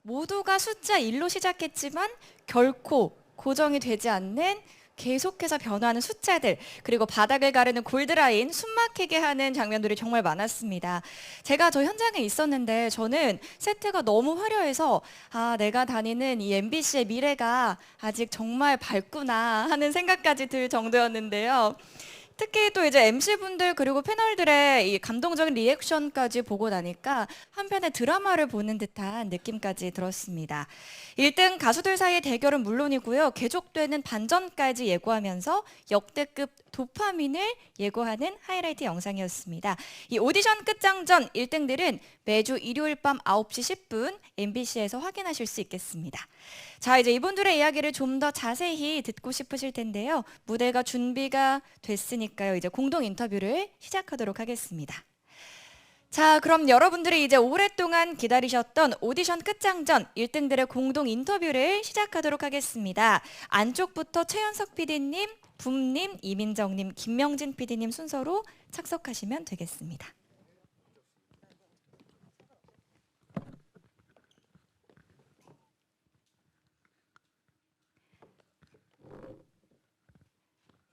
모두가 숫자 1로 시작했지만 결코 고정이 되지 않는 계속해서 변화하는 숫자들, 그리고 바닥을 가르는 골드라인, 숨막히게 하는 장면들이 정말 많았습니다. 제가 저 현장에 있었는데 저는 세트가 너무 화려해서 내가 다니는 이 MBC의 미래가 아직 정말 밝구나 하는 생각까지 들 정도였는데요. 특히 또 이제 MC분들 그리고 패널들의 이 감동적인 리액션까지 보고 나니까 한편의 드라마를 보는 듯한 느낌까지 들었습니다. 1등 가수들 사이의 대결은 물론이고요. 계속되는 반전까지 예고하면서 역대급 도파민을 예고하는 하이라이트 영상이었습니다. 이 오디션 끝장전 1등들은 매주 일요일 밤 9시 10분 MBC에서 확인하실 수 있겠습니다. 자, 이제 이분들의 이야기를 좀 더 자세히 듣고 싶으실 텐데요. 무대가 준비가 됐으니까요. 이제 공동 인터뷰를 시작하도록 하겠습니다. 자, 그럼 여러분들이 이제 오랫동안 기다리셨던 오디션 끝장전 1등들의 공동 인터뷰를 시작하도록 하겠습니다. 안쪽부터 최연석 PD님, 붐님, 이민정님, 김명진 PD님 순서로 착석하시면 되겠습니다.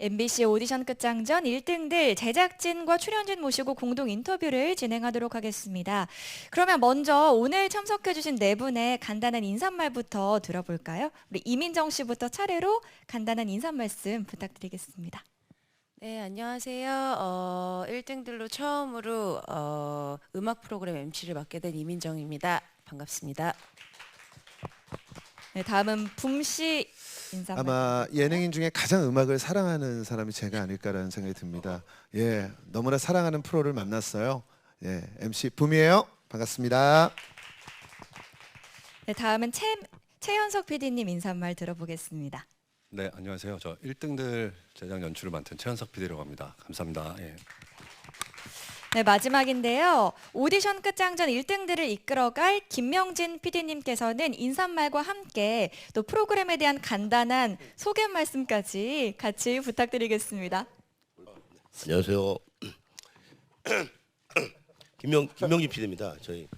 MBC 오디션 끝장전 1등들 제작진과 출연진 모시고 공동 인터뷰를 진행하도록 하겠습니다. 그러면 먼저 오늘 참석해주신 네 분의 간단한 인사말부터 들어볼까요? 우리 이민정 씨부터 차례로 간단한 인사 말씀 부탁드리겠습니다. 네, 안녕하세요. 1등들로 처음으로 음악 프로그램 MC를 맡게 된 이민정입니다. 반갑습니다. 네, 다음은 붐 씨 인사 말씀. 아마 예능인 중에 가장 음악을 사랑하는 사람이 제가 아닐까라는 생각이 듭니다. 예, 너무나 사랑하는 프로를 만났어요. 예, MC 붐이에요. 반갑습니다. 네, 다음은 최연석 PD님 인사말 들어보겠습니다. 네, 안녕하세요. 저 1등들 제작 연출을 맡은 최현석 PD라고 합니다. 감사합니다. 예. 네, 마지막인데요. 오디션 끝장전 1등들을 이끌어갈 김명진 PD님께서는 인사말과 함께 또 프로그램에 대한 간단한 소개 말씀까지 같이 부탁드리겠습니다. 안녕하세요. 김명진 PD입니다. 저희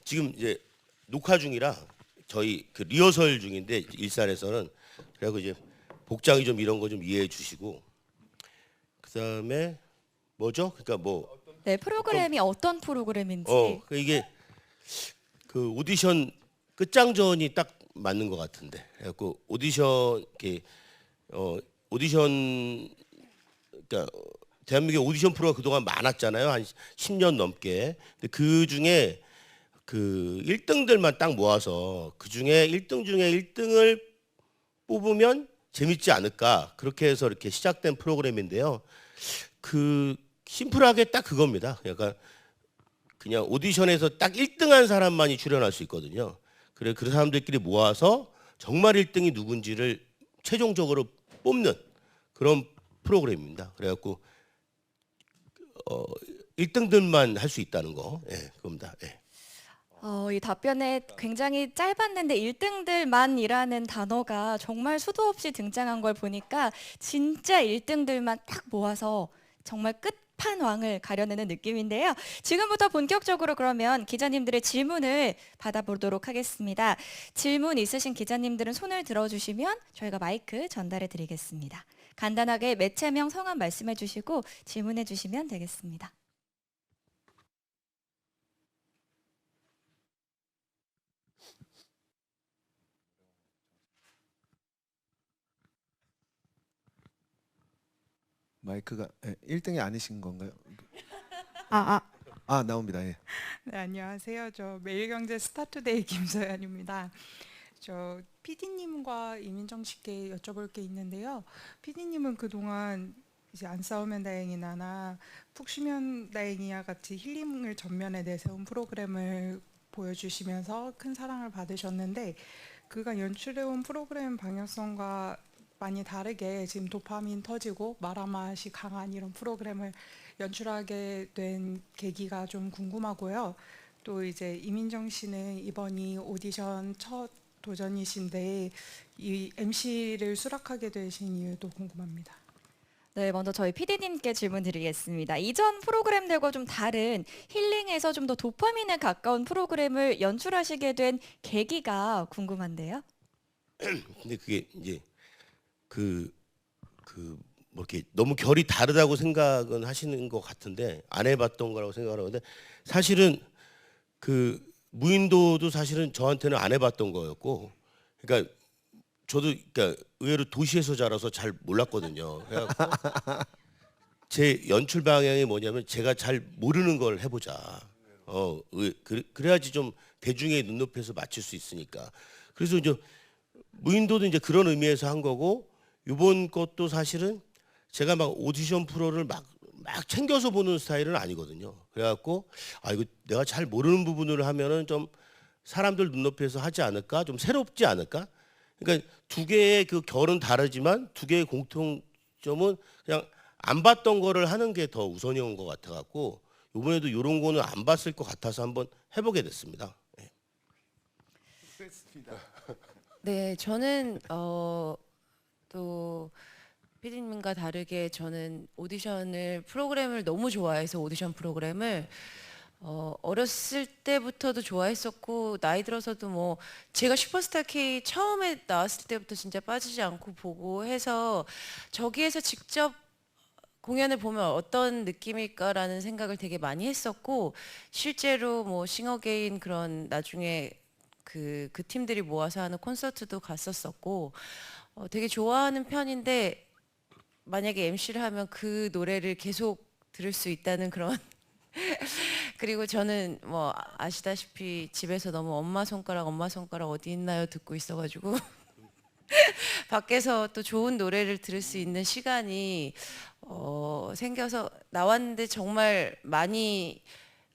지금 이제 녹화 중이라 저희 그 리허설 중인데 일산에서는 그래고 이제 복장이 좀 이런 거 좀 이해해 주시고 그다음에 뭐죠? 그러니까 뭐 네, 프로그램이 어떤 프로그램인지. 그 이게 그 오디션 끝장전이 딱 맞는 것 같은데. 그래갖고 오디션 이렇게 오디션 그러니까 대한민국의 오디션 프로가 그동안 많았잖아요. 한 10년 넘게. 근데 그 중에 그 1등들만 딱 모아서 그 중에 1등 중에 1등을 뽑으면 재밌지 않을까. 그렇게 해서 이렇게 시작된 프로그램인데요. 그 심플하게 딱 그겁니다. 그냥 오디션에서 딱 1등한 사람만이 출연할 수 있거든요. 그래 그 사람들끼리 모아서 정말 1등이 누군지를 최종적으로 뽑는 그런 프로그램입니다. 그래갖고 1등들만 할 수 있다는 거, 예, 그겁니다. 예. 이 답변에 굉장히 짧았는데 1등들만이라는 단어가 정말 수도 없이 등장한 걸 보니까 진짜 1등들만 딱 모아서 정말 끝판왕을 가려내는 느낌인데요. 지금부터 본격적으로 그러면 기자님들의 질문을 받아보도록 하겠습니다. 질문 있으신 기자님들은 손을 들어주시면 저희가 마이크 전달해 드리겠습니다. 간단하게 매체명 성함 말씀해 주시고 질문해 주시면 되겠습니다. 마이크가 1등이 아니신 건가요? 아, 나옵니다. 예. 네, 안녕하세요. 저 매일경제 스타투데이 김서연입니다. 저 PD님과 이민정 씨께 여쭤볼 게 있는데요. PD님은 그동안 이제 안 싸우면 다행이나나 푹 쉬면 다행이야 같이 힐링을 전면에 내세운 프로그램을 보여주시면서 큰 사랑을 받으셨는데 그가 연출해온 프로그램 방향성과 많이 다르게 지금 도파민 터지고 마라맛이 강한 이런 프로그램을 연출하게 된 계기가 좀 궁금하고요. 또 이제 이민정 씨는 이번이 오디션 첫 도전이신데 이 MC를 수락하게 되신 이유도 궁금합니다. 네, 먼저 저희 PD님께 질문 드리겠습니다. 이전 프로그램들과 좀 다른 힐링에서 좀 더 도파민에 가까운 프로그램을 연출하시게 된 계기가 궁금한데요. 근데 그게 이제 뭐 이렇게 너무 결이 다르다고 생각은 하시는 것 같은데 안 해봤던 거라고 생각하는데 사실은 그 무인도도 사실은 저한테는 안 해봤던 거였고, 그러니까 저도 그러니까 의외로 도시에서 자라서 잘 몰랐거든요. 그래갖고 제 연출 방향이 뭐냐면 제가 잘 모르는 걸 해보자. 그래야지 좀 대중의 눈높이에서 맞출 수 있으니까. 그래서 이제 무인도도 이제 그런 의미에서 한 거고, 이번 것도 사실은 제가 막 오디션 프로를 막 챙겨서 보는 스타일은 아니거든요. 그래갖고 이거 내가 잘 모르는 부분을 하면은 좀 사람들 눈높이에서 하지 않을까, 좀 새롭지 않을까. 그러니까 두 개의 그 결은 다르지만 두 개의 공통점은 그냥 안 봤던 거를 하는 게 더 우선이온 것 같아갖고 이번에도 이런 거는 안 봤을 것 같아서 한번 해보게 됐습니다. 네. 네, 저는 또 피디님과 다르게 저는 프로그램을 너무 좋아해서 오디션 프로그램을 어렸을 때부터도 좋아했었고, 나이 들어서도 뭐 제가 슈퍼스타 K 처음에 나왔을 때부터 진짜 빠지지 않고 보고 해서 저기에서 직접 공연을 보면 어떤 느낌일까라는 생각을 되게 많이 했었고, 실제로 뭐 싱어게인 그런 나중에 그 팀들이 모아서 하는 콘서트도 갔었었고, 되게 좋아하는 편인데 만약에 MC를 하면 그 노래를 계속 들을 수 있다는 그런 그리고 저는 뭐 아시다시피 집에서 너무 엄마 손가락 어디 있나요 듣고 있어가지고 밖에서 또 좋은 노래를 들을 수 있는 시간이 생겨서 나왔는데, 정말 많이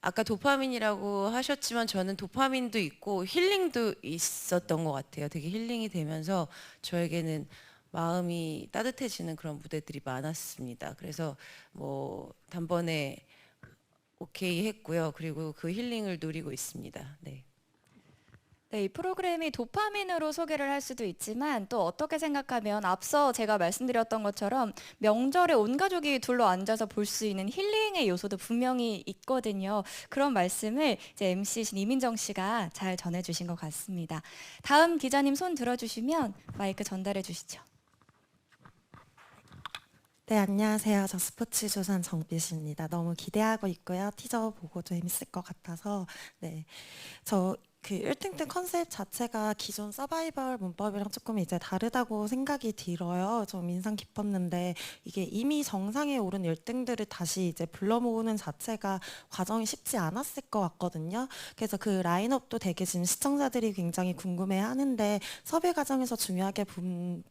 아까 도파민이라고 하셨지만 저는 도파민도 있고 힐링도 있었던 것 같아요. 되게 힐링이 되면서 저에게는 마음이 따뜻해지는 그런 무대들이 많았습니다. 그래서 뭐 단번에 오케이 했고요. 그리고 그 힐링을 누리고 있습니다. 네. 네, 이 프로그램이 도파민으로 소개를 할 수도 있지만 또 어떻게 생각하면 앞서 제가 말씀드렸던 것처럼 명절에 온 가족이 둘러 앉아서 볼 수 있는 힐링의 요소도 분명히 있거든요. 그런 말씀을 이제 MC신 이민정 씨가 잘 전해주신 것 같습니다. 다음 기자님 손 들어주시면 마이크 전달해 주시죠. 네, 안녕하세요. 저 스포츠조선 정빛입니다. 너무 기대하고 있고요. 티저 보고 재밌을 것 같아서. 네, 저 그 1등등 컨셉 자체가 기존 서바이벌 문법이랑 조금 이제 다르다고 생각이 들어요. 좀 인상 깊었는데 이게 이미 정상에 오른 1등들을 다시 이제 불러 모으는 자체가 과정이 쉽지 않았을 것 같거든요. 그래서 그 라인업도 되게 지금 시청자들이 굉장히 궁금해하는데 섭외 과정에서 중요하게 본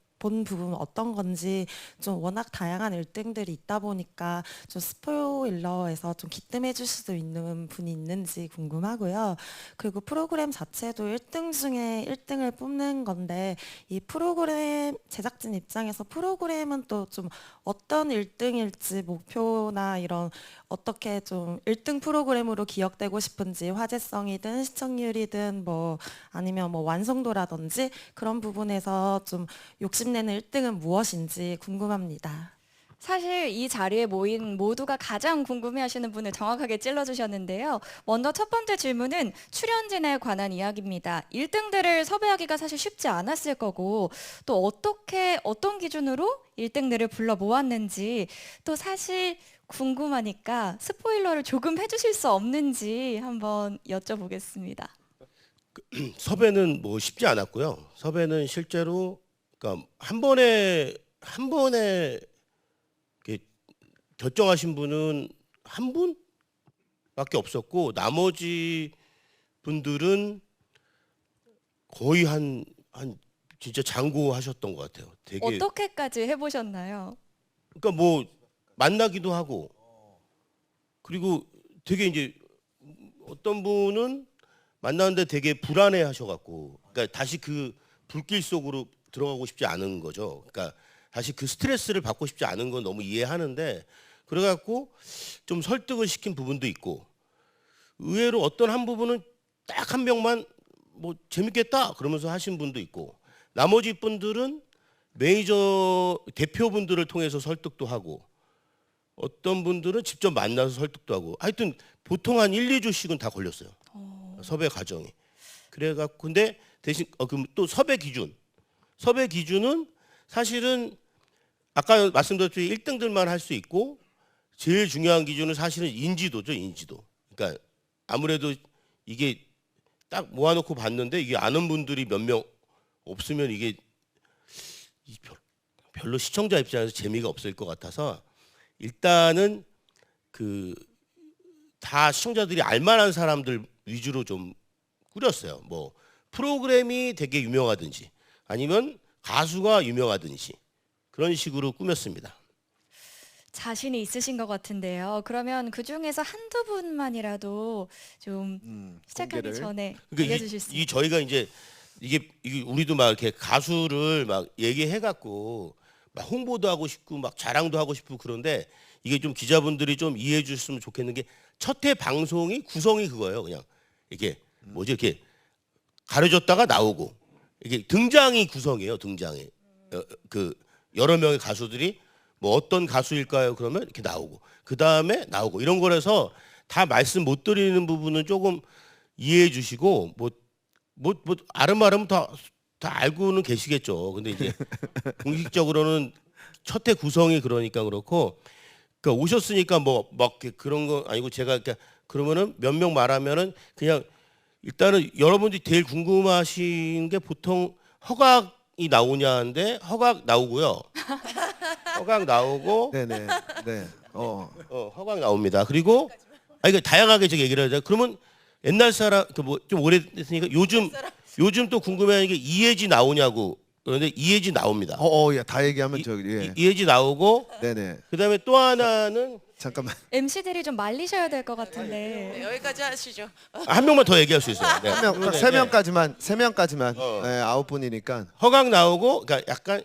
부분 어떤 건지, 좀 워낙 다양한 1등들이 있다 보니까 좀 스포일러에서 좀 기뜸해 줄 수도 있는 분이 있는지 궁금하고요. 그리고 프로그램 자체도 1등 중에 1등을 뽑는 건데, 이 프로그램 제작진 입장에서 프로그램은 또 좀 어떤 1등일지 목표나 이런 어떻게 좀 1등 프로그램으로 기억되고 싶은지, 화제성이든 시청률이든 뭐 아니면 뭐 완성도라든지 그런 부분에서 좀 욕심내는 1등은 무엇인지 궁금합니다. 사실 이 자리에 모인 모두가 가장 궁금해하시는 분을 정확하게 찔러주셨는데요. 먼저 첫 번째 질문은 출연진에 관한 이야기입니다. 1등들을 섭외하기가 사실 쉽지 않았을 거고, 또 어떤 기준으로 1등들을 불러 모았는지, 또 사실 궁금하니까 스포일러를 조금 해주실 수 없는지 한번 여쭤보겠습니다. 섭외는 뭐 쉽지 않았고요. 섭외는 실제로 그러니까 한 번에 이렇게 결정하신 분은 한 분밖에 없었고, 나머지 분들은 거의 한 진짜 장고하셨던 것 같아요. 되게 어떻게까지 해보셨나요? 그러니까 뭐 만나기도 하고, 그리고 되게 이제 어떤 분은 만나는데 되게 불안해 하셔갖고, 그러니까 다시 그 불길 속으로 들어가고 싶지 않은 거죠. 그러니까 다시 그 스트레스를 받고 싶지 않은 건 너무 이해하는데, 그래갖고 좀 설득을 시킨 부분도 있고, 의외로 어떤 한 부분은 딱 한 명만 뭐 재밌겠다 그러면서 하신 분도 있고, 나머지 분들은 메이저 대표분들을 통해서 설득도 하고 어떤 분들은 직접 만나서 설득도 하고 하여튼 보통 한 1, 2주씩은 다 걸렸어요. 섭외 과정이. 그래갖고 근데 대신 그럼 또 섭외 기준은 사실은 아까 말씀드렸듯이 1등들만 할 수 있고 제일 중요한 기준은 사실은 인지도죠, 인지도. 그러니까 아무래도 이게 딱 모아놓고 봤는데 이게 아는 분들이 몇 명 없으면 이게 별로 시청자 입장에서 재미가 없을 것 같아서 일단은 그 다 시청자들이 알만한 사람들 위주로 좀 꾸렸어요. 뭐 프로그램이 되게 유명하든지 아니면 가수가 유명하든지 그런 식으로 꾸몄습니다. 자신이 있으신 것 같은데요. 그러면 그 중에서 한두 분만이라도 좀 시작하기 공개를. 전에 그러니까 알려주실 수 이 저희가 이제 이게 우리도 막 이렇게 가수를 막 얘기해갖고 막 홍보도 하고 싶고 막 자랑도 하고 싶고 그런데 이게 좀 기자분들이 좀 이해해 주셨으면 좋겠는 게 첫 회 방송이 구성이 그거예요. 그냥 이게 뭐지 이렇게 가려졌다가 나오고 이게 등장이 구성이에요. 등장이 그 여러 명의 가수들이 뭐 어떤 가수일까요? 그러면 이렇게 나오고 그 다음에 나오고 이런 거라서 다 말씀 못 드리는 부분은 조금 이해해 주시고 뭐 아름아름 다 알고는 계시겠죠. 근데 이제 공식적으로는 첫 회 구성이 그러니까 그렇고 그러니까 오셨으니까 뭐 막 그런 거 아니고 제가 그러면은 몇 명 말하면은 그냥 일단은 여러분들이 제일 궁금하신 게 보통 허각이 나오냐인데 허각 나오고요. 허각 나오고 네네. 네. 허각 나옵니다. 그리고 그 다양하게 제가 얘기를 하자. 그러면 옛날 사람 그 뭐 좀 오래됐으니까 요즘 또 궁금해하는 게 이혜지 나오냐고. 그런데 이혜지 나옵니다. 야, 다 얘기하면 저기 예. 이혜지 나오고 네네. 그다음에 또 하나는 잠깐만. MC들이 좀 말리셔야 될 것 같은데. 네, 여기까지 하시죠. 한 명만 더 얘기할 수 있어요. 네. 세 명까지만 3명까지만 네, 9분이니까. 허각 나오고 그러니까 약간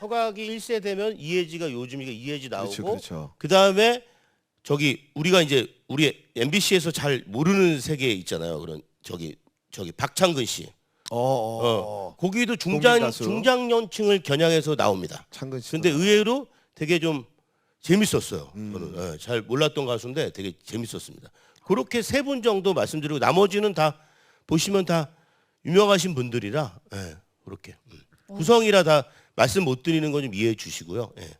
허각이 1세 되면 이혜지가 요즘이가 이혜지 나오고 그렇죠. 그다음에 저기 우리가 이제 우리 MBC에서 잘 모르는 세계 있잖아요. 그런 저기 박창근 씨. 거기도 국민 가수. 중장년층을 겨냥해서 나옵니다. 창근 씨. 근데 의외로 되게 좀 재밌었어요. 저는 예, 잘 몰랐던 가수인데 되게 재밌었습니다. 그렇게 3분 정도 말씀드리고 나머지는 다 보시면 다 유명하신 분들이라 예, 그렇게 구성이라 다 말씀 못 드리는 거 좀 이해해 주시고요. 예.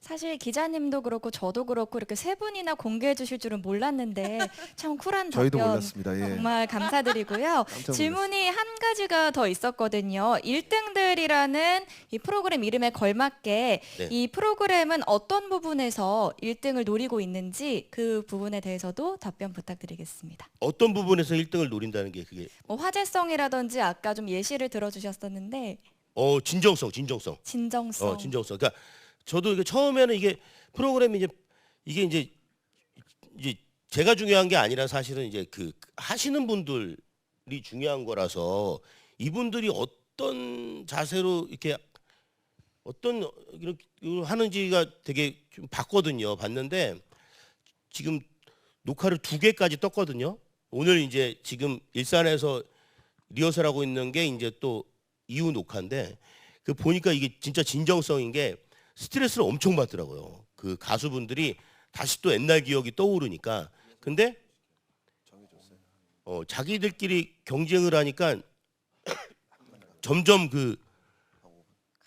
사실 기자님도 그렇고 저도 그렇고 이렇게 세 분이나 공개해 주실 줄은 몰랐는데 참 쿨한 저희도 답변 몰랐습니다. 예. 정말 감사드리고요. 깜짝 질문이 한 가지가 더 있었거든요. 1등들이라는 이 프로그램 이름에 걸맞게 네. 이 프로그램은 어떤 부분에서 1등을 노리고 있는지 그 부분에 대해서도 답변 부탁드리겠습니다. 어떤 부분에서 1등을 노린다는 게 그게 뭐 화제성이라든지 아까 좀 예시를 들어주셨었는데 진정성. 진정성. 진정성. 그러니까 저도 이게 처음에는 이게 프로그램이 이게 이제 제가 중요한 게 아니라 사실은 이제 그 하시는 분들이 중요한 거라서 이분들이 어떤 자세로 이렇게 어떤 이렇게 하는지가 되게 좀 봤는데 지금 녹화를 2개까지 떴거든요. 오늘 이제 지금 일산에서 리허설하고 있는 게 이제 또 이후 녹화인데 그 보니까 이게 진짜 진정성인 게 스트레스를 엄청 받더라고요. 그 가수분들이 다시 또 옛날 기억이 떠오르니까. 근데 자기들끼리 경쟁을 하니까 점점 그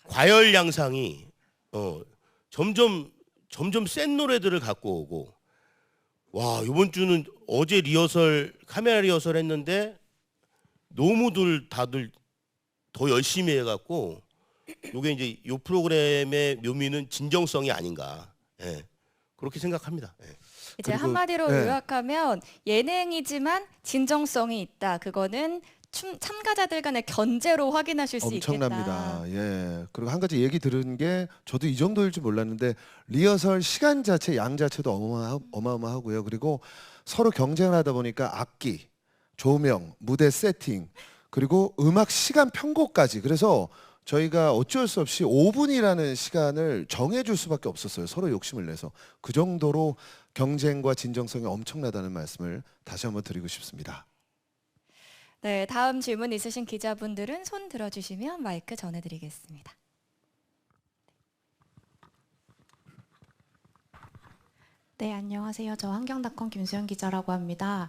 과열 양상이 점점 센 노래들을 갖고 오고 와 이번 주는 어제 카메라 리허설 했는데 너무들 다들 더 열심히 해갖고 요게 이제 이 프로그램의 묘미는 진정성이 아닌가 그렇게 생각합니다. 이제 그리고, 한마디로 네. 요약하면 예능이지만 진정성이 있다. 그거는 참가자들 간의 견제로 확인하실 수 엄청납니다. 있겠다. 예. 그리고 한 가지 얘기 들은 게 저도 이 정도일 줄 몰랐는데 리허설 시간 자체 양 자체도 어마어마하고요. 그리고 서로 경쟁을 하다 보니까 악기, 조명, 무대 세팅 그리고 음악 시간 편곡까지 그래서 저희가 어쩔 수 없이 5분이라는 시간을 정해줄 수밖에 없었어요. 서로 욕심을 내서 그 정도로 경쟁과 진정성이 엄청나다는 말씀을 다시 한번 드리고 싶습니다. 네, 다음 질문 있으신 기자분들은 손 들어주시면 마이크 전해드리겠습니다. 네, 안녕하세요. 저 환경닷컴 김수현 기자라고 합니다.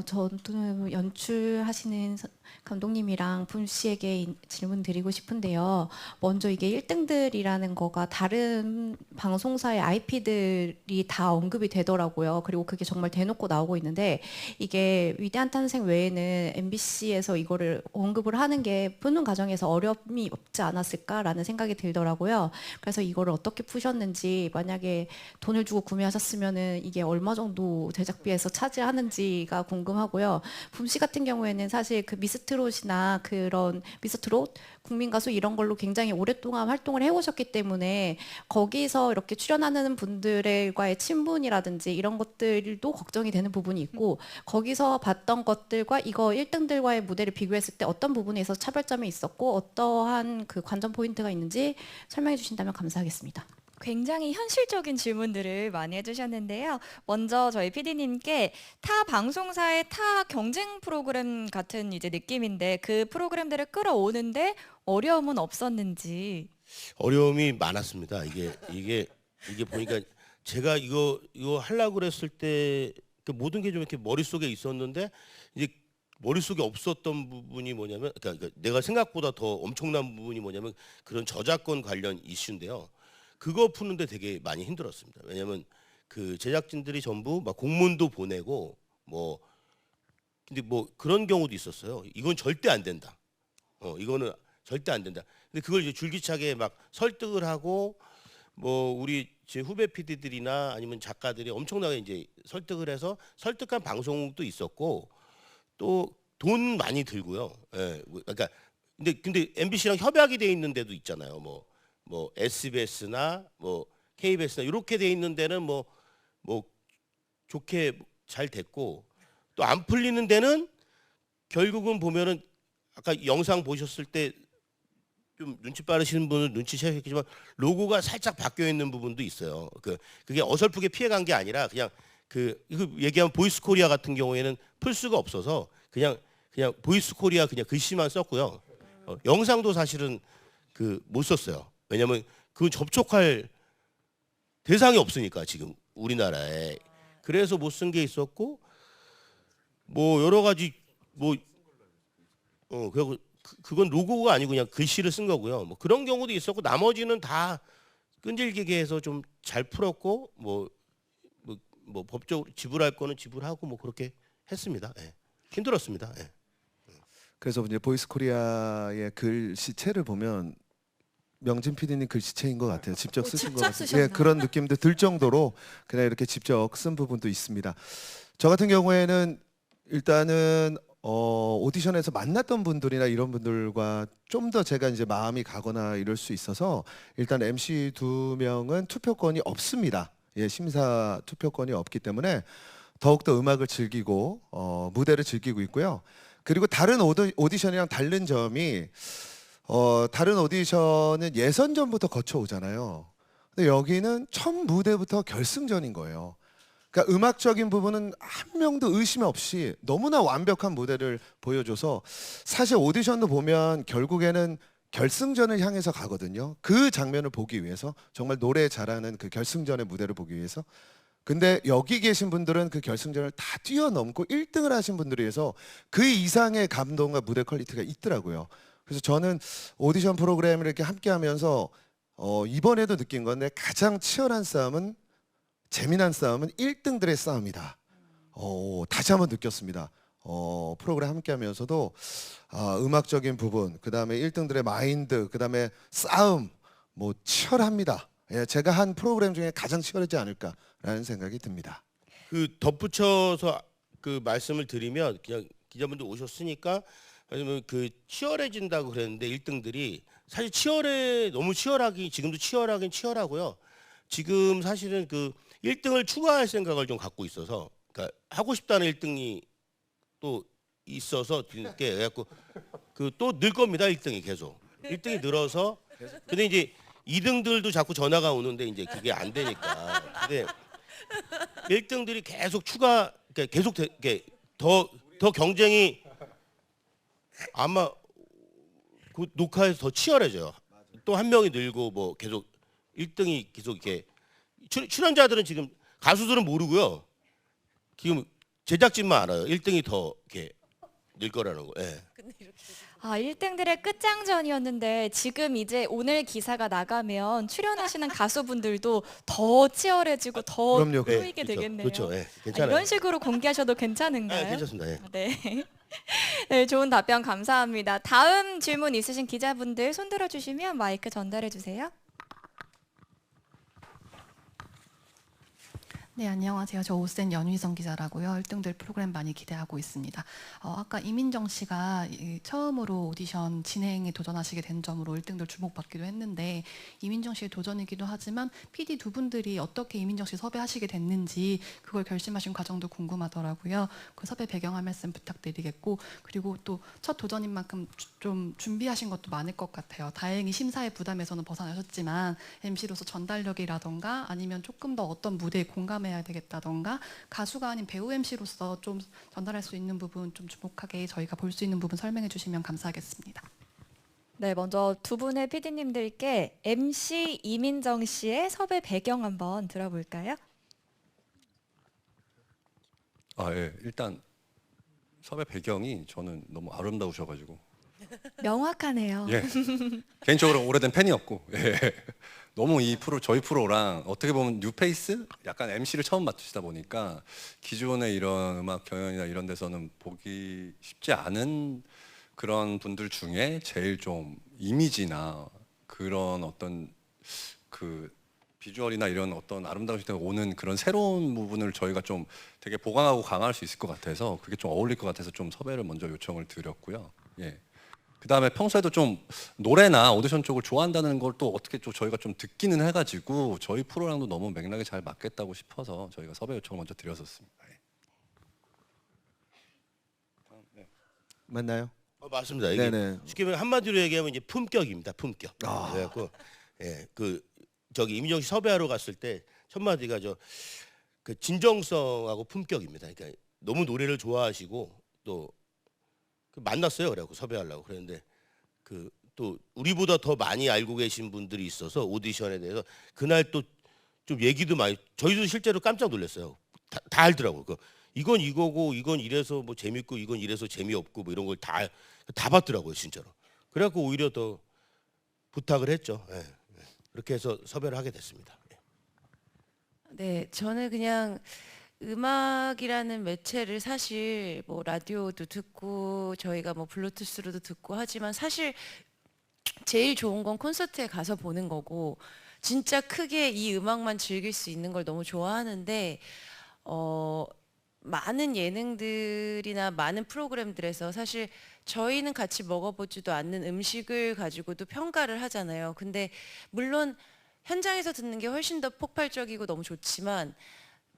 저도 연출하시는 감독님이랑 품 씨에게 질문 드리고 싶은데요. 먼저 이게 1등들이라는 거가 다른 방송사의 IP들이 다 언급이 되더라고요. 그리고 그게 정말 대놓고 나오고 있는데 이게 위대한 탄생 외에는 MBC에서 이거를 언급을 하는 게 푸는 과정에서 어려움이 없지 않았을까라는 생각이 들더라고요. 그래서 이거를 어떻게 푸셨는지, 만약에 돈을 주고 구매하셨으면은 이게 얼마 정도 제작비에서 차지하는지가 궁금하고요. 붐씨 같은 경우에는 사실 그 미스트롯이나 그런 미스트롯, 국민가수 이런 걸로 굉장히 오랫동안 활동을 해오셨기 때문에 거기서 이렇게 출연하는 분들과의 친분이라든지 이런 것들도 걱정이 되는 부분이 있고, 거기서 봤던 것들과 이거 1등들과의 무대를 비교했을 때 어떤 부분에서 차별점이 있었고 어떠한 그 관전 포인트가 있는지 설명해 주신다면 감사하겠습니다. 굉장히 현실적인 질문들을 많이 해주셨는데요. 먼저 저희 PD님께 타 방송사의 타 경쟁 프로그램 같은 이제 느낌인데 그 프로그램들을 끌어오는데 어려움은 없었는지. 어려움이 많았습니다. 이게 보니까 제가 이거 하려고 그랬을 때 그 모든 게 좀 이렇게 머릿속에 있었는데 이제 머릿속에 없었던 부분이 뭐냐면, 그러니까 내가 생각보다 더 엄청난 부분이 뭐냐면 그런 저작권 관련 이슈인데요. 그거 푸는데 되게 많이 힘들었습니다. 왜냐하면 그 제작진들이 전부 막 공문도 보내고 뭐 근데 뭐 그런 경우도 있었어요. 이건 절대 안 된다. 이거는 절대 안 된다. 근데 그걸 이제 줄기차게 막 설득을 하고 뭐 우리 제 후배 PD들이나 아니면 작가들이 엄청나게 이제 설득을 해서 설득한 방송도 있었고 또 돈 많이 들고요. 예. 그러니까 근데 MBC랑 협약이 돼 있는 데도 있잖아요. 뭐 SBS나 뭐 KBS나 이렇게 돼 있는 데는 뭐 좋게 잘 됐고, 또 안 풀리는 데는 결국은 보면은 아까 영상 보셨을 때 좀 눈치 빠르시는 분은 눈치채셨겠지만 로고가 살짝 바뀌어 있는 부분도 있어요. 그게 어설프게 피해간 게 아니라 그냥 이거 얘기하면 보이스 코리아 같은 경우에는 풀 수가 없어서 그냥 보이스 코리아 그냥 글씨만 썼고요. 영상도 사실은 못 썼어요. 왜냐면 그 접촉할 대상이 없으니까 지금 우리나라에. 그래서 못 쓴 게 있었고 뭐 여러 가지 그리고 그건 로고가 아니고 그냥 글씨를 쓴 거고요. 뭐 그런 경우도 있었고 나머지는 다 끈질기게 해서 좀 잘 풀었고 뭐 법적으로 지불할 거는 지불하고 뭐 그렇게 했습니다. 예. 힘들었습니다. 예. 그래서 이제 보이스 코리아의 글씨체를 보면 명진 PD님 글씨체인 것 같아요. 직접 쓰신 직접 것 같아요. 쓰셨나요? 예, 그런 느낌도 들 정도로 그냥 이렇게 직접 쓴 부분도 있습니다. 저 같은 경우에는 일단은 오디션에서 만났던 분들이나 이런 분들과 좀 더 제가 이제 마음이 가거나 이럴 수 있어서 일단 MC 2명은 투표권이 없습니다. 예, 심사 투표권이 없기 때문에 더욱더 음악을 즐기고 무대를 즐기고 있고요. 그리고 다른 오디션이랑 다른 점이 다른 오디션은 예선전부터 거쳐오잖아요. 근데 여기는 첫 무대부터 결승전인 거예요. 그러니까 음악적인 부분은 한 명도 의심 없이 너무나 완벽한 무대를 보여줘서 사실 오디션도 보면 결국에는 결승전을 향해서 가거든요. 그 장면을 보기 위해서, 정말 노래 잘하는 그 결승전의 무대를 보기 위해서. 근데 여기 계신 분들은 그 결승전을 다 뛰어넘고 1등을 하신 분들에 의해서 그 이상의 감동과 무대 퀄리티가 있더라고요. 그래서 저는 오디션 프로그램을 이렇게 함께 하면서 이번에도 느낀 건데 가장 치열한 싸움은, 재미난 싸움은 1등들의 싸움이다. 다시 한번 느꼈습니다. 프로그램 함께 하면서도 음악적인 부분, 그다음에 1등들의 마인드, 그다음에 싸움 뭐 치열합니다. 예, 제가 한 프로그램 중에 가장 치열하지 않을까라는 생각이 듭니다. 덧붙여서 말씀을 드리면, 그냥 기자분들 오셨으니까 왜냐면 치열해진다고 그랬는데 1등들이 사실 너무 지금도 치열하긴 치열하고요. 지금 사실은 1등을 추가할 생각을 좀 갖고 있어서, 그러니까 하고 싶다는 1등이 또 있어서 뒤늦게 해갖고 또 늘 겁니다. 1등이 계속 1등이 늘어서. 근데 이제 2등들도 자꾸 전화가 오는데 이제 그게 안 되니까. 근데 1등들이 계속 그러니까 계속 더 경쟁이 아마 녹화에서 더 치열해져요. 또 한 명이 늘고 뭐 계속 1등이 계속 이렇게 출연자들은 지금 가수들은 모르고요. 지금 제작진만 알아요. 1등이 더 이렇게 늘 거라는 거. 예. 아, 1등들의 끝장전이었는데 지금 이제 오늘 기사가 나가면 출연하시는 가수분들도 더 치열해지고 더 그럼요. 꼬이게 그렇죠. 되겠네요. 그렇죠. 예. 아, 괜찮아요. 이런 식으로 공개하셔도 괜찮은가요? 괜찮습니다. 예. 네. 네, 좋은 답변 감사합니다. 다음 질문 있으신 기자분들 손 들어주시면 마이크 전달해 주세요. 네, 안녕하세요. 저 오센 연휘성 기자라고요. 1등들 프로그램 많이 기대하고 있습니다. 아까 이민정 씨가 처음으로 오디션 진행에 도전하시게 된 점으로 1등들 주목받기도 했는데 이민정 씨의 도전이기도 하지만 PD 두 분들이 어떻게 이민정 씨 섭외하시게 됐는지 그걸 결심하신 과정도 궁금하더라고요. 그 섭외 배경 한 말씀 부탁드리겠고 그리고 또 첫 도전인 만큼 좀 준비하신 것도 많을 것 같아요. 다행히 심사의 부담에서는 벗어나셨지만 MC로서 전달력이라던가 아니면 조금 더 어떤 무대에 공감해야 되겠다던가 가수가 아닌 배우 MC로서 좀 전달할 수 있는 부분 좀 주목하게 저희가 볼 수 있는 부분 설명해 주시면 감사하겠습니다. 네, 먼저 두 분의 PD님들께 MC 이민정 씨의 섭외 배경 한번 들어볼까요? 아, 예. 일단 섭외 배경이 저는 너무 아름다우셔가지고 명확하네요. 예. 개인적으로 오래된 팬이었고 예. 너무 이 프로 저희 프로랑 어떻게 보면 뉴페이스 약간 MC를 처음 맡으시다 보니까 기존의 이런 음악 경연이나 이런 데서는 보기 쉽지 않은 그런 분들 중에 제일 좀 이미지나 그런 어떤 그 비주얼이나 이런 어떤 아름다우신 데 오는 그런 새로운 부분을 저희가 좀 되게 보강하고 강화할 수 있을 것 같아서 그게 좀 어울릴 것 같아서 좀 섭외를 먼저 요청을 드렸고요. 예. 그 다음에 평소에도 좀 노래나 오디션 쪽을 좋아한다는 걸 또 어떻게 좀 저희가 좀 듣기는 해가지고 저희 프로랑도 너무 맥락이 잘 맞겠다고 싶어서 저희가 섭외 요청을 먼저 드렸었습니다. 예. 맞나요? 맞습니다. 이게 네네. 쉽게 말하면 한마디로 얘기하면 이제 품격입니다. 품격. 그래갖고 예, 그 저기 이민정 씨 섭외하러 갔을 때 첫 마디가 그 진정성하고 품격입니다. 그러니까 너무 노래를 좋아하시고 또 만났어요. 그래갖고 섭외하려고 그랬는데 그 또 우리보다 더 많이 알고 계신 분들이 있어서 오디션에 대해서 그날 또 좀 얘기도 많이 저희도 실제로 깜짝 놀랐어요. 다 알더라고요. 이건 이거고 이건 이래서 뭐 재밌고 이건 이래서 재미없고 뭐 이런 걸 다 봤더라고요, 진짜로. 그래갖고 오히려 더 부탁을 했죠. 예. 그렇게 해서 섭외를 하게 됐습니다. 네, 저는 그냥 음악이라는 매체를 사실 뭐 라디오도 듣고 저희가 뭐 블루투스로도 듣고 하지만 사실 제일 좋은 건 콘서트에 가서 보는 거고 진짜 크게 이 음악만 즐길 수 있는 걸 너무 좋아하는데 많은 예능들이나 많은 프로그램들에서 사실 저희는 같이 먹어보지도 않는 음식을 가지고도 평가를 하잖아요. 근데 물론 현장에서 듣는 게 훨씬 더 폭발적이고 너무 좋지만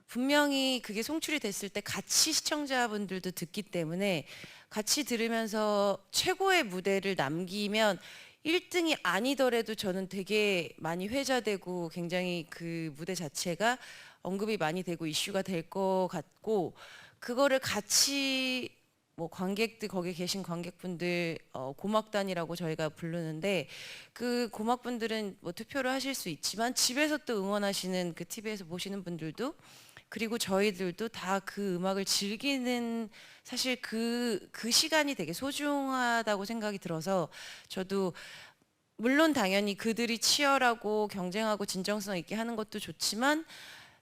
분명히 그게 송출이 됐을 때 같이 시청자분들도 듣기 때문에 같이 들으면서 최고의 무대를 남기면 1등이 아니더라도 저는 되게 많이 회자되고 굉장히 그 무대 자체가 언급이 많이 되고 이슈가 될 것 같고 그거를 같이 뭐 관객들 거기 계신 관객분들 고막단이라고 저희가 부르는데 그 고막분들은 뭐 투표를 하실 수 있지만 집에서 또 응원하시는 그 TV에서 보시는 분들도 그리고 저희들도 다 그 음악을 즐기는 사실 그 시간이 되게 소중하다고 생각이 들어서 저도 물론 당연히 그들이 치열하고 경쟁하고 진정성 있게 하는 것도 좋지만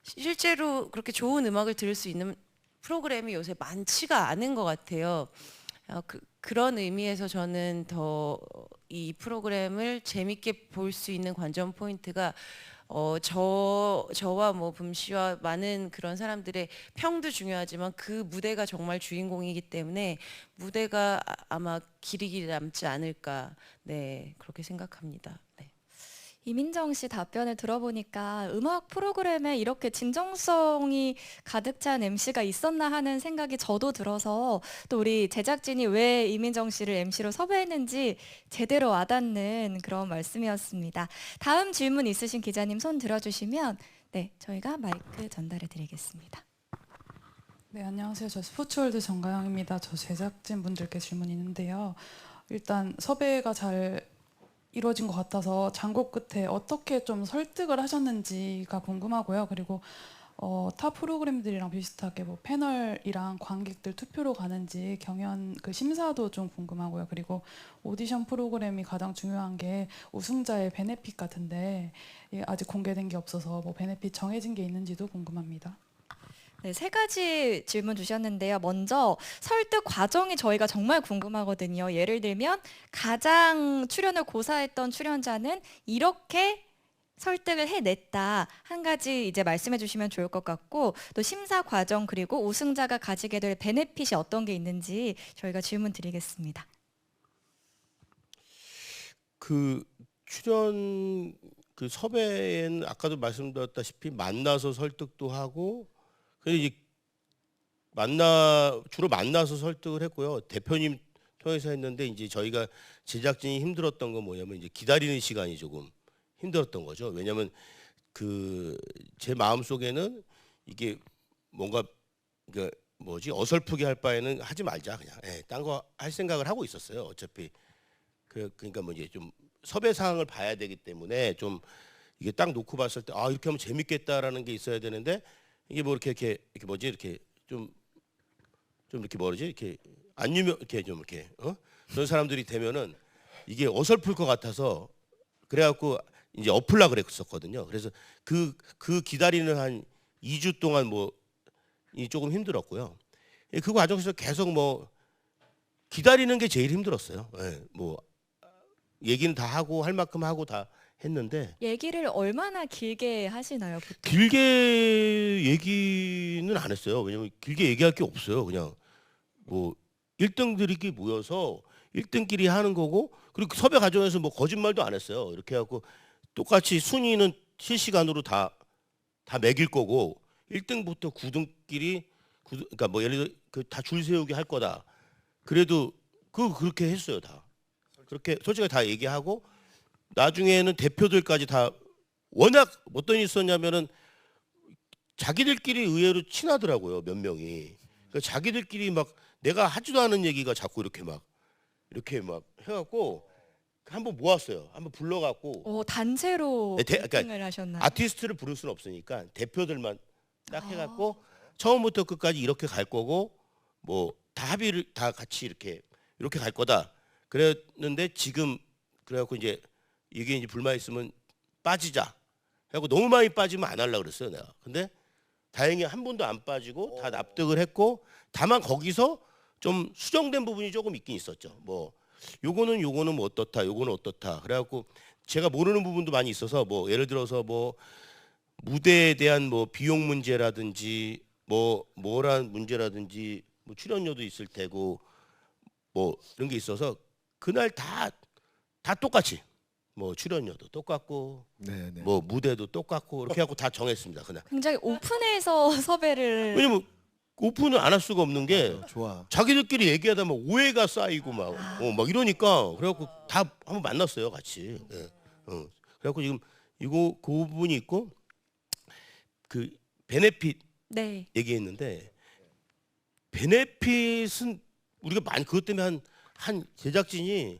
실제로 그렇게 좋은 음악을 들을 수 있는 프로그램이 요새 많지가 않은 것 같아요. 그런 의미에서 저는 더 이 프로그램을 재밌게 볼 수 있는 관전 포인트가 저와 뭐 붐씨와 많은 그런 사람들의 평도 중요하지만 그 무대가 정말 주인공이기 때문에 무대가 아마 길이 남지 않을까 네 그렇게 생각합니다. 네. 이민정 씨 답변을 들어보니까 음악 프로그램에 이렇게 진정성이 가득 찬 MC가 있었나 하는 생각이 저도 들어서 또 우리 제작진이 왜 이민정 씨를 MC로 섭외했는지 제대로 와닿는 그런 말씀이었습니다. 다음 질문 있으신 기자님 손 들어주시면 네, 저희가 마이크 전달해 드리겠습니다. 네, 안녕하세요. 저 스포츠월드 정가영입니다. 저 제작진 분들께 질문이 있는데요. 일단 섭외가 잘 이루어진 것 같아서 장고 끝에 어떻게 좀 설득을 하셨는지가 궁금하고요. 그리고 타 프로그램들이랑 비슷하게 뭐 패널이랑 관객들 투표로 가는지 경연 그 심사도 좀 궁금하고요. 그리고 오디션 프로그램이 가장 중요한 게 우승자의 베네핏 같은데 아직 공개된 게 없어서 뭐 베네핏 정해진 게 있는지도 궁금합니다. 네, 세 가지 질문 주셨는데요. 먼저 설득 과정이 저희가 정말 궁금하거든요. 예를 들면 가장 출연을 고사했던 출연자는 이렇게 설득을 해냈다. 한 가지 이제 말씀해 주시면 좋을 것 같고, 또 심사 과정 그리고 우승자가 가지게 될 베네핏이 어떤 게 있는지 저희가 질문 드리겠습니다. 그 출연 그 섭외에는 아까도 말씀드렸다시피 만나서 설득도 하고, 그래서 이제 주로 만나서 설득을 했고요. 대표님 통해서 했는데, 이제 저희가 제작진이 힘들었던 건 뭐냐면 이제 기다리는 시간이 조금 힘들었던 거죠. 왜냐하면 그 제 마음 속에는 이게 뭔가 그 뭐지 어설프게 할 바에는 하지 말자, 그냥 딴 거 할 생각을 하고 있었어요. 어차피 그러니까 뭐 이제 좀 섭외 사항을 봐야 되기 때문에 좀 이게 딱 놓고 봤을 때 이렇게 하면 재밌겠다라는 게 있어야 되는데, 이게 뭐 이렇게 뭐지 이렇게 좀 이렇게 뭐지 이렇게 안 유명 이렇게 좀 이렇게 그런 사람들이 되면은 이게 어설플 것 같아서, 그래갖고 이제 엎으려 그랬었거든요. 그래서 그 기다리는 한 2주 동안 뭐 이 조금 힘들었고요. 그 과정에서 계속 뭐 기다리는 게 제일 힘들었어요. 뭐 얘기는 다 하고 할 만큼 하고 다 했는데, 얘기를 얼마나 길게 하시나요, 보통? 길게 얘기는 안 했어요. 왜냐면 길게 얘기할 게 없어요. 그냥 뭐 1등들이 모여서 1등끼리 하는 거고, 그리고 섭외 과정에서 뭐 거짓말도 안 했어요. 이렇게 해갖고 똑같이 순위는 실시간으로 다 매길 거고, 1등부터 9등끼리 그러니까 뭐 예를 들어 그 다 줄 세우기 할 거다. 그래도 그렇게 했어요. 다 그렇게 솔직하게 다 얘기하고, 나중에는 대표들까지 다 워낙 어떤 일이 있었냐면은 자기들끼리 의외로 친하더라고요, 몇 명이. 그러니까 자기들끼리 막 내가 하지도 않은 얘기가 자꾸 이렇게 막 해갖고 한번 모았어요. 한번 불러갖고 단체로 그러니까 미팅을 하셨나요? 아티스트를 부를 수는 없으니까 대표들만 딱 해갖고 처음부터 끝까지 이렇게 갈 거고, 뭐 다 합의를 다 같이 이렇게 갈 거다. 그랬는데 지금 그래갖고 이제 이게 이제 불만 있으면 빠지자. 그래갖고 너무 많이 빠지면 안 하려고 그랬어요, 내가. 근데 다행히 한 번도 안 빠지고 다 납득을 했고, 다만 거기서 좀 수정된 부분이 조금 있긴 있었죠. 뭐 요거는 뭐 어떻다, 요거는 어떻다. 그래갖고 제가 모르는 부분도 많이 있어서, 뭐 예를 들어서 뭐 무대에 대한 뭐 비용 문제라든지 뭐란 문제라든지 뭐 출연료도 있을 테고 뭐 이런 게 있어서 그날 다 똑같이 뭐 출연료도 똑같고 네네. 뭐 무대도 똑같고 이렇게 하고 다 정했습니다. 그날. 굉장히 오픈해서 섭외를 왜냐면 오픈을 안 할 수가 없는 게 좋아. 자기들끼리 얘기하다 막 오해가 쌓이고 막 이러니까, 그래갖고 다 한번 만났어요, 같이. 그래갖고 지금 그 부분이 있고, 그 베네핏 네. 얘기했는데, 베네핏은 우리가 많이 그것 때문에 한 제작진이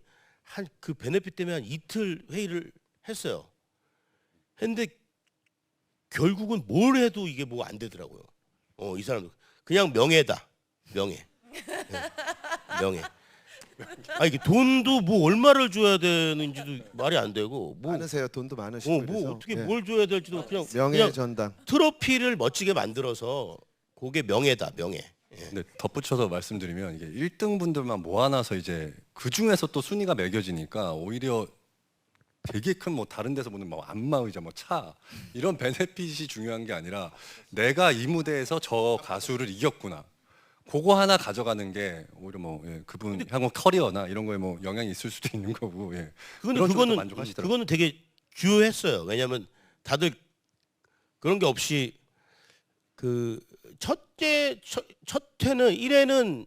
그 베네핏 때문에 한 이틀 회의를 했어요. 했는데 결국은 뭘 해도 이게 뭐 안 되더라고요. 이 사람들 그냥 명예다, 명예. 명예. 이게 돈도 뭐 얼마를 줘야 되는지도 말이 안 되고, 뭐 많으세요. 돈도 많으시고. 뭐 그래서. 어떻게 예. 뭘 줘야 될지도 그냥 명예 전당. 트로피를 멋지게 만들어서 그게 명예다, 명예. 근데 덧붙여서 말씀드리면 이게 1등 분들만 모아놔서 이제 그 중에서 또 순위가 매겨지니까 오히려 되게 큰 뭐 다른 데서 보는 뭐 안마의자 뭐 차 이런 베네핏이 중요한 게 아니라 내가 이 무대에서 저 가수를 이겼구나. 그거 하나 가져가는 게 오히려 뭐 그분 향후 커리어나 이런 거에 뭐 영향이 있을 수도 있는 거고. 그거는 되게 주요했어요. 왜냐하면 다들 그런 게 없이 그 첫 회는 1회는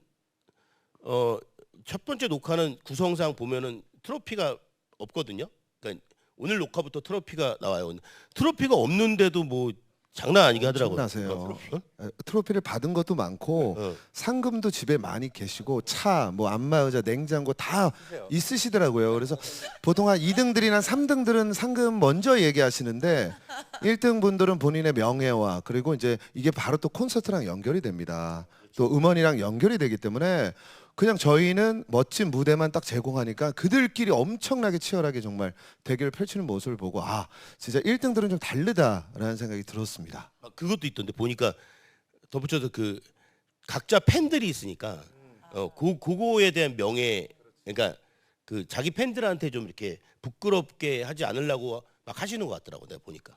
첫 번째 녹화는 구성상 보면은 트로피가 없거든요. 그러니까 오늘 녹화부터 트로피가 나와요. 트로피가 없는데도 뭐 장난 아니게 하더라고요. 엄청나세요. 어? 트로피를 받은 것도 많고 어. 상금도 집에 많이 계시고 차, 뭐 안마의자, 냉장고 다 있으시더라고요. 그래서 보통 한 2등들이나 3등들은 상금 먼저 얘기하시는데 1등 분들은 본인의 명예와 그리고 이제 이게 바로 또 콘서트랑 연결이 됩니다. 또 음원이랑 연결이 되기 때문에 그냥 저희는 멋진 무대만 딱 제공하니까 그들끼리 엄청나게 치열하게 정말 대결을 펼치는 모습을 보고 아 진짜 1등들은 좀 다르다라는 생각이 들었습니다. 아, 그것도 있던데 보니까 덧붙여서 그 각자 팬들이 있으니까 그거에 대한 명예, 그러니까 그 자기 팬들한테 좀 이렇게 부끄럽게 하지 않으려고 막 하시는 것 같더라고 내가 보니까.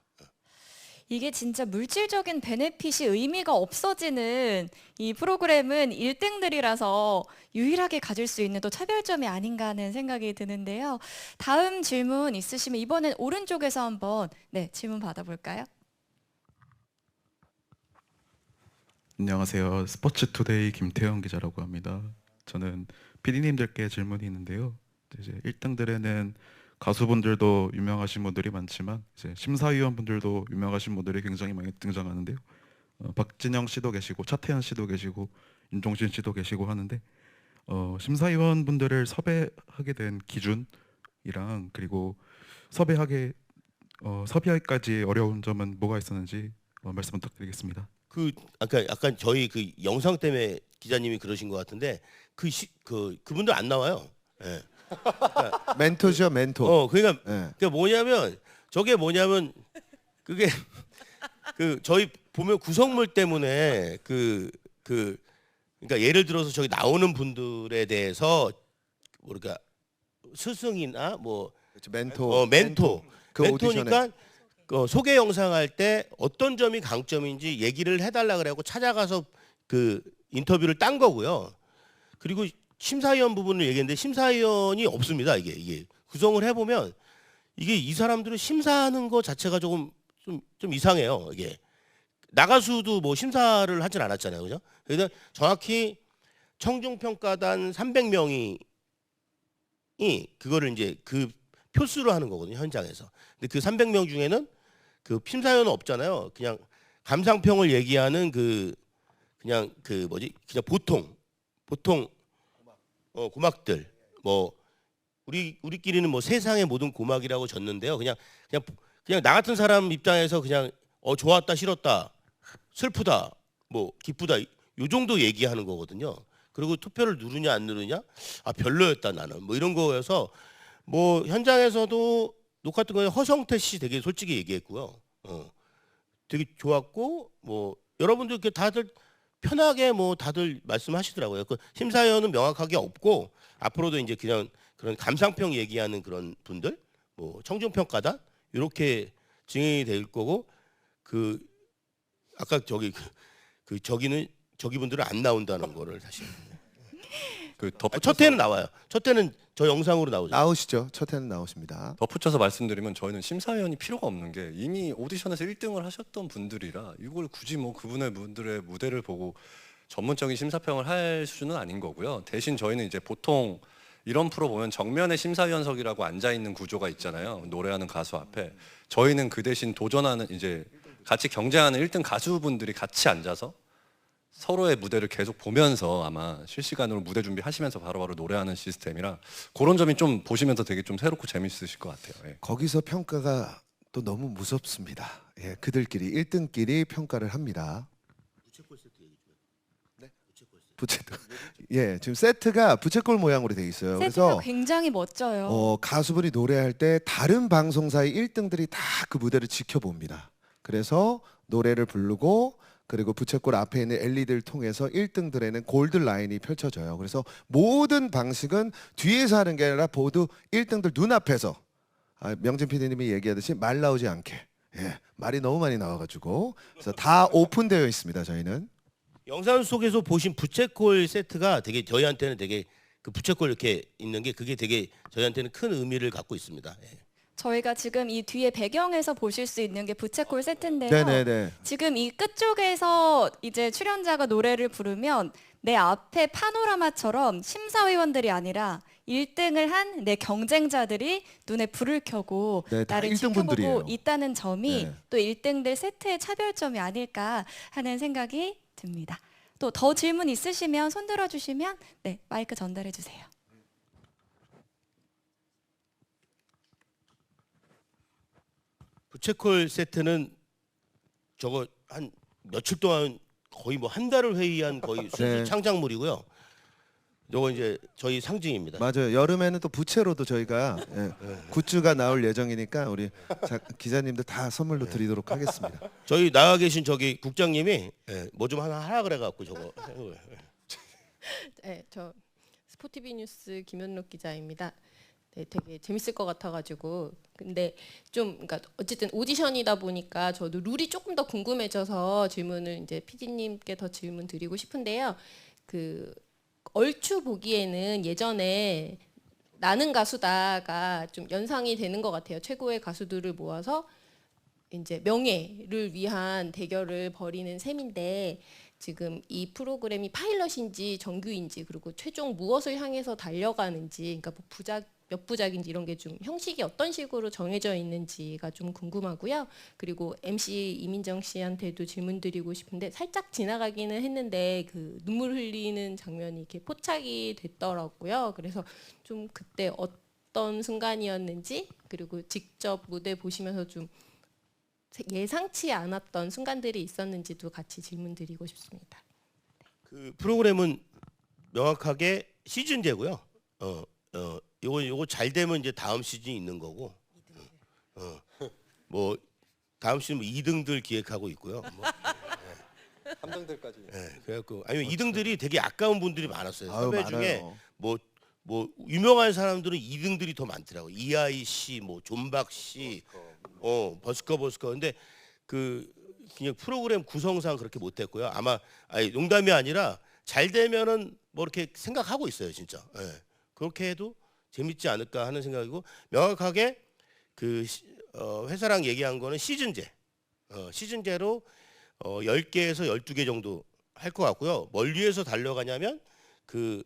이게 진짜 물질적인 베네핏이 의미가 없어지는 이 프로그램은 1등들이라서 유일하게 가질 수 있는 또 차별점이 아닌가 하는 생각이 드는데요. 다음 질문 있으시면 이번엔 오른쪽에서 한번 네, 질문 받아볼까요? 안녕하세요. 스포츠투데이 김태형 기자라고 합니다. 저는 PD님들께 질문이 있는데요. 이제 1등들에는 가수분들도 유명하신 분들이 많지만 이제 심사위원분들도 유명하신 분들이 굉장히 많이 등장하는데요. 박진영 씨도 계시고 차태현 씨도 계시고 윤종신 씨도 계시고 하는데 심사위원분들을 섭외하게 된 기준이랑 그리고 섭외하기까지 어려운 점은 뭐가 있었는지 말씀 부탁드리겠습니다. 그 아까 약간 저희 그 영상 때문에 기자님이 그러신 것 같은데 그분들 안 나와요. 예. 멘토죠, 멘토. 그러니까 예. 그게 뭐냐면 저게 뭐냐면 그게 그 저희 보면 구성물 때문에 그러니까 예를 들어서 저기 나오는 분들에 대해서 우리가 스승이나 뭐 그렇죠, 멘토. 멘토 그 멘토니까 소개 영상 할 때 어떤 점이 강점인지 얘기를 해달라 그래고 찾아가서 그 인터뷰를 딴 거고요. 그리고 심사위원 부분을 얘기했는데 심사위원이 없습니다. 이게 구성을 해보면 이게 이 사람들은 심사하는 거 자체가 좀 이상해요. 이게 나가수도 뭐 심사를 하진 않았잖아요, 그죠? 그래서 정확히 청중평가단 300명이 그거를 이제 그 표수로 하는 거거든요, 현장에서. 근데 그 300명 중에는 그 심사위원은 없잖아요. 그냥 감상평을 얘기하는 그냥 보통 고막들 뭐 우리끼리는 뭐 세상의 모든 고막이라고 졌는데요. 그냥 나 같은 사람 입장에서 그냥 좋았다 싫었다 슬프다 뭐 기쁘다 요 정도 얘기하는 거거든요. 그리고 투표를 누르냐 안 누르냐 별로였다 나는 뭐 이런 거여서 뭐 현장에서도 녹화 같은 거에 허성태 씨 되게 솔직히 얘기했고요. 되게 좋았고 뭐 여러분들 이렇게 다들 편하게 뭐 다들 말씀하시더라고요. 그 심사위원은 명확하게 없고 앞으로도 이제 그냥 그런 감상평 얘기하는 그런 분들, 뭐 청중평가단 이렇게 진행이 될 거고 그 아까 저기 분들은 안 나온다는 거를 다시. 첫 회는 나와요. 첫 회는 저 영상으로 나오죠. 나오시죠. 첫 회는 나오십니다. 덧붙여서 말씀드리면 저희는 심사위원이 필요가 없는 게 이미 오디션에서 1등을 하셨던 분들이라 이걸 굳이 뭐 그분들의 무대를 보고 전문적인 심사평을 할 수준은 아닌 거고요. 대신 저희는 이제 보통 이런 프로 보면 정면에 심사위원석이라고 앉아 있는 구조가 있잖아요. 노래하는 가수 앞에. 저희는 그 대신 도전하는 이제 같이 경쟁하는 1등 가수분들이 같이 앉아서 서로의 무대를 계속 보면서 아마 실시간으로 무대 준비하시면서 바로바로 노래하는 시스템이라 그런 점이 좀 보시면서 되게 좀 새롭고 재밌으실 것 같아요. 예. 거기서 평가가 또 너무 무섭습니다. 예, 그들끼리 1등끼리 평가를 합니다. 부채꼴. 예, 지금 세트가 부채꼴 모양으로 돼 있어요. 세트가 그래서 굉장히 멋져요. 가수분이 노래할 때 다른 방송사의 1등들이 다 그 무대를 지켜봅니다. 그래서 노래를 부르고 그리고 부채꼴 앞에 있는 LED를 통해서 1등들에는 골드 라인이 펼쳐져요. 그래서 모든 방식은 뒤에서 하는 게 아니라 모두 1등들 눈앞에서 명진 PD님이 얘기하듯이 말 나오지 않게 말이 너무 많이 나와가지고 그래서 다 오픈되어 있습니다. 저희는. 영상 속에서 보신 부채꼴 세트가 되게 저희한테는 되게 그 부채꼴 이렇게 있는 게 그게 되게 저희한테는 큰 의미를 갖고 있습니다. 예. 저희가 지금 이 뒤에 배경에서 보실 수 있는 게 부채꼴 세트인데요. 네네네. 지금 이 끝쪽에서 이제 출연자가 노래를 부르면 내 앞에 파노라마처럼 심사위원들이 아니라 1등을 한 내 경쟁자들이 눈에 불을 켜고 네, 다 나를 1등 분들이에요. 지켜보고 있다는 점이 네. 또 1등들 세트의 차별점이 아닐까 하는 생각이 듭니다. 또 더 질문 있으시면 손 들어주시면 네, 마이크 전달해 주세요. 부채콜 세트는 저거 한 며칠 동안 거의 뭐 한 달을 회의한 거의 순수 네. 창작물이고요. 요거 이제 저희 상징입니다. 맞아요. 여름에는 또 부채로도 저희가 굿즈가 나올 예정이니까 우리 기자님들 다 선물로 드리도록 하겠습니다. 저희 나와 계신 저기 국장님이 뭐 좀 하나 그래갖고 저거. 네, 저 스포티비 뉴스 김현록 기자입니다. 네, 되게 재밌을 것 같아가지고 근데 좀 그러니까 어쨌든 오디션이다 보니까 저도 룰이 조금 더 궁금해져서 질문을 이제 PD님께 더 질문 드리고 싶은데요. 그 얼추 보기에는 예전에 나는 가수다가 좀 연상이 되는 것 같아요. 최고의 가수들을 모아서 이제 명예를 위한 대결을 벌이는 셈인데 지금 이 프로그램이 파일럿인지 정규인지 그리고 최종 무엇을 향해서 달려가는지 그러니까 뭐 몇 부작인지 이런 게 좀 형식이 어떤 식으로 정해져 있는지가 좀 궁금하고요. 그리고 MC 이민정 씨한테도 질문 드리고 싶은데 살짝 지나가기는 했는데 그 눈물 흘리는 장면이 이렇게 포착이 됐더라고요. 그래서 좀 그때 어떤 순간이었는지 그리고 직접 무대 보시면서 좀 예상치 않았던 순간들이 있었는지도 같이 질문 드리고 싶습니다. 그 프로그램은 명확하게 시즌제고요. 요거 잘 되면 이제 다음 시즌이 있는 거고. 뭐 다음 시즌 뭐 2등들 기획하고 있고요. 뭐. 3등들까지. 그래갖고 아니면 2등들이 되게 아까운 분들이 많았어요. 아유, 섭외 중에 많아요. 뭐 유명한 사람들은 2등들이 더 많더라고. 이하이 씨, 뭐 존박 씨, 버스커. 근데 그 그냥 프로그램 구성상 그렇게 못했고요. 아마 농담이 아니라 잘 되면은 뭐 이렇게 생각하고 있어요, 진짜. 그렇게 해도 재밌지 않을까 하는 생각이고 명확하게 그 회사랑 얘기한 거는 시즌제. 시즌제로 10개에서 12개 정도 할 것 같고요. 뭘 위해서 달려가냐면 그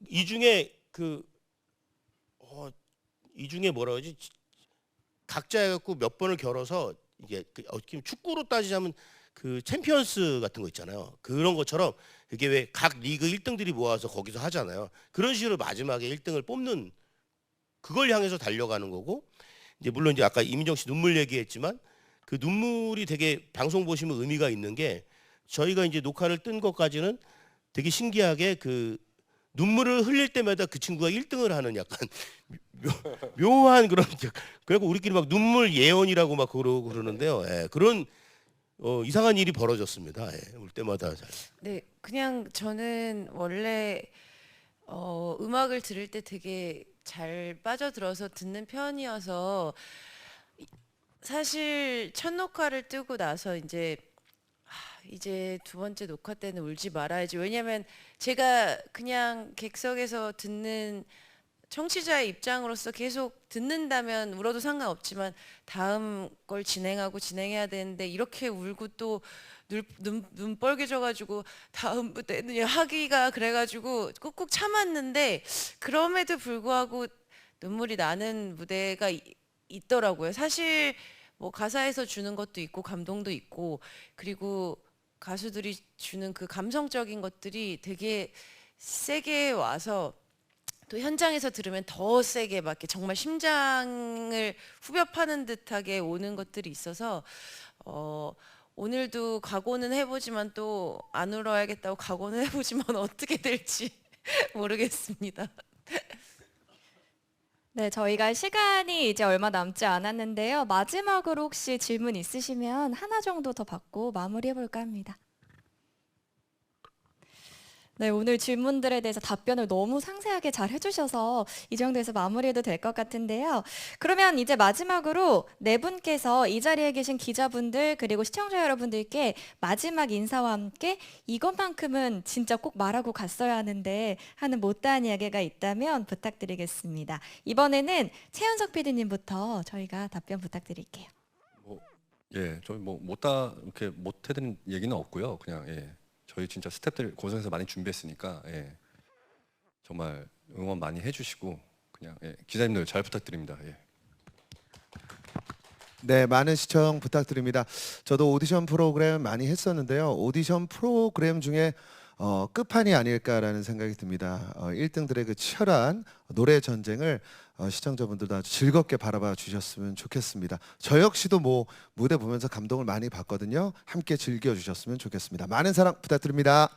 이 중에 이 중에 뭐라 그러지? 각자 해갖고 몇 번을 겨뤄서 이게 어떻게 축구로 따지자면 그 챔피언스 같은 거 있잖아요. 그런 것처럼 이게 왜 각 리그 1등들이 모아서 거기서 하잖아요. 그런 식으로 마지막에 1등을 뽑는 그걸 향해서 달려가는 거고 이제 물론 이제 아까 이민정 씨 눈물 얘기했지만 그 눈물이 되게 방송 보시면 의미가 있는 게 저희가 이제 녹화를 뜬 것까지는 되게 신기하게 그 눈물을 흘릴 때마다 그 친구가 1등을 하는 약간 묘한 그런 그래갖고 우리끼리 막 눈물 예언이라고 막 그러는데요. 그런 이상한 일이 벌어졌습니다. 올 때마다. 네, 그냥 저는 원래 음악을 들을 때 되게 잘 빠져들어서 듣는 편이어서 사실 첫 녹화를 뜨고 나서 이제 두 번째 녹화 때는 울지 말아야지. 왜냐면 제가 그냥 객석에서 듣는 청취자의 입장으로서 계속 듣는다면 울어도 상관없지만 다음 걸 진행해야 되는데 이렇게 울고 또 눈 빨개져가지고 다음 무대는 하기가 그래가지고 꾹꾹 참았는데 그럼에도 불구하고 눈물이 나는 무대가 있더라고요. 사실 뭐 가사에서 주는 것도 있고 감동도 있고 그리고 가수들이 주는 그 감성적인 것들이 되게 세게 와서 또 현장에서 들으면 더 세게 막 이렇게 정말 심장을 후벼 파는 듯하게 오는 것들이 있어서 오늘도 각오는 해보지만 또 안 울어야겠다고 각오는 해보지만 어떻게 될지 모르겠습니다. 네, 저희가 시간이 이제 얼마 남지 않았는데요. 마지막으로 혹시 질문 있으시면 하나 정도 더 받고 마무리해 볼까 합니다. 네, 오늘 질문들에 대해서 답변을 너무 상세하게 잘 해주셔서 이 정도에서 마무리해도 될 것 같은데요. 그러면 이제 마지막으로 네 분께서 이 자리에 계신 기자분들 그리고 시청자 여러분들께 마지막 인사와 함께 이것만큼은 진짜 꼭 말하고 갔어야 하는데 하는 못다한 이야기가 있다면 부탁드리겠습니다. 이번에는 최현석 PD님부터 저희가 답변 부탁드릴게요. 저희 뭐 못다 이렇게 못 해드린 얘기는 없고요. 그냥 저희 진짜 스태프들 고생해서 많이 준비했으니까 정말 응원 많이 해주시고 그냥 예, 기자님들 잘 부탁드립니다. 예. 네, 많은 시청 부탁드립니다. 저도 오디션 프로그램 많이 했었는데요. 오디션 프로그램 중에 끝판이 아닐까라는 생각이 듭니다. 1등들의 그 치열한 노래 전쟁을 시청자분들도 아주 즐겁게 바라봐 주셨으면 좋겠습니다. 저 역시도 뭐 무대 보면서 감동을 많이 받거든요. 함께 즐겨 주셨으면 좋겠습니다. 많은 사랑 부탁드립니다.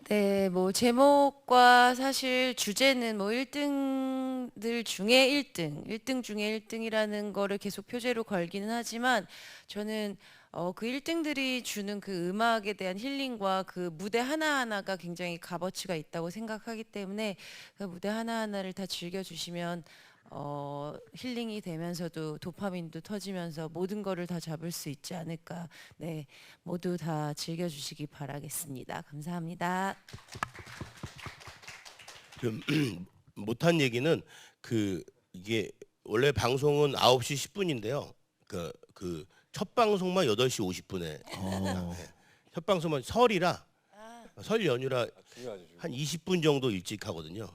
네, 뭐 제목과 사실 주제는 뭐 1등들 중에 1등, 1등 중에 1등이라는 거를 계속 표제로 걸기는 하지만 저는 그 1등들이 주는 그 음악에 대한 힐링과 그 무대 하나하나가 굉장히 값어치가 있다고 생각하기 때문에 그 무대 하나하나를 다 즐겨주시면 힐링이 되면서도 도파민도 터지면서 모든 거를 다 잡을 수 있지 않을까. 네, 모두 다 즐겨주시기 바라겠습니다. 감사합니다. 좀 못한 얘기는 이게 원래 방송은 9시 10분인데요. 그 첫 방송만 8시 50분에 첫 방송만 설이라 설 연휴라 한 20분 정도 일찍 하거든요.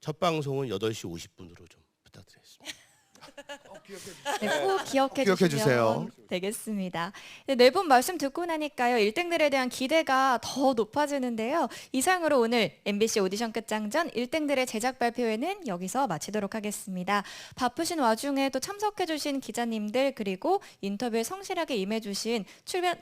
첫 방송은 8시 50분으로 좀 부탁드리겠습니다. 네, 꼭 기억해 기억해 주시면 주세요. 되겠습니다. 네 분 말씀 듣고 나니까요. 1등들에 대한 기대가 더 높아지는데요. 이상으로 오늘 MBC 오디션 끝장 전 1등들의 제작 발표회는 여기서 마치도록 하겠습니다. 바쁘신 와중에 또 참석해 주신 기자님들 그리고 인터뷰에 성실하게 임해 주신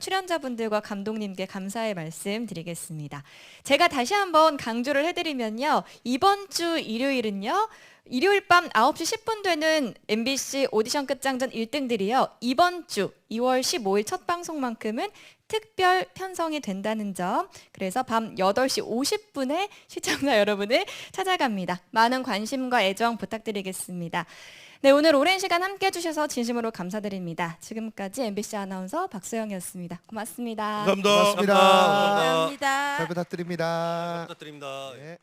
출연자분들과 감독님께 감사의 말씀 드리겠습니다. 제가 다시 한번 강조를 해드리면요. 이번 주 일요일은요. 일요일 밤 9시 10분 되는 MBC 오디션 끝장전 1등들이요. 이번 주 2월 15일 첫 방송만큼은 특별 편성이 된다는 점. 그래서 밤 8시 50분에 시청자 여러분을 찾아갑니다. 많은 관심과 애정 부탁드리겠습니다. 네, 오늘 오랜 시간 함께 해주셔서 진심으로 감사드립니다. 지금까지 MBC 아나운서 박소영이었습니다. 고맙습니다. 감사합니다. 고맙습니다. 감사합니다. 잘 부탁드립니다. 부탁드립니다. 네.